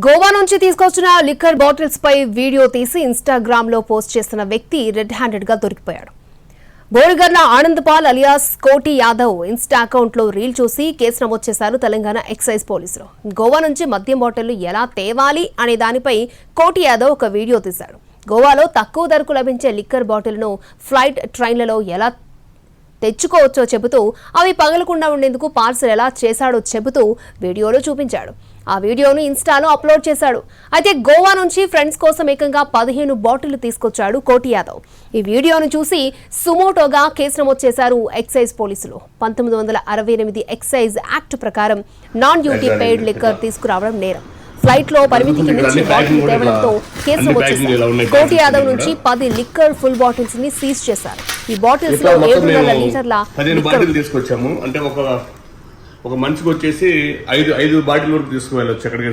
గోవా నుంచి తీసుకొచ్చిన liquor bottles పై video తీసి ఇన్స్టాగ్రామ్ లో పోస్ట్ చేసిన వ్యక్తి రెడ్ హ్యాండెడ్ గా దొరికిపోయాడు. బోడిగర్ల ఆనందపాల్ అలియాస్ కోటి యాదవ్ ఇన్స్టా అకౌంట్ లో రీల్ చూసి కేసు నమోదు చేశారు తెలంగాణ ఎక్సైజ్ పోలీసులు. గోవా నుంచి మద్యం బాటిళ్లు ఎలా తేవాలి అనే దానిపై కోటి యాదవ్ ఒక వీడియో తీశాడు. గోవాలో తక్కువ ధరకు లభించే లిక్కర్ బాటిల్ను ఫ్లైట్ ట్రైన్లలో ఎలా తెచ్చుకోవచ్చో చెబుతూ అవి పగలకుండా ఉండేందుకు పార్సల్ ఎలా చేశాడో చెబుతూ వీడియోలో చూపించాడు. ఆ వీడియోను ఇన్స్టాలో అప్లోడ్ చేశాడు. అయితే గోవా నుంచి ఫ్రెండ్స్ కోసం ఏకంగా 15 బాటిళ్లు తీసుకొచ్చాడు కోటి యాదవ్. ఈ వీడియోను చూసి సుమోటోగా కేసు నమోదు చేశారు ఎక్సైజ్ పోలీసులు. 1968 ఎక్సైజ్ యాక్ట్ ప్రకారం నాన్ డ్యూటీ పెయిడ్ లిక్కర్ తీసుకురావడం నేరం. ఫ్లైట్ లో పరిమితికి మించి బాటిల్ తేవడంతో కేసు నమోదు చేశారు. కోటి యాదవ్ నుంచి 10 లిక్కర్ ఫుల్ బాటిల్స్ ని సీజ్ చేశారు. ఈ బాటిల్స్ లో 700 లీటర్ల 15 బాటిల్ తీసుకొచ్చాము. అంటే ఒక మనిషికి వచ్చేసి 5 బాటిల్ వరకు తీసుకువెళ్ళొచ్చు ఎక్కడికి.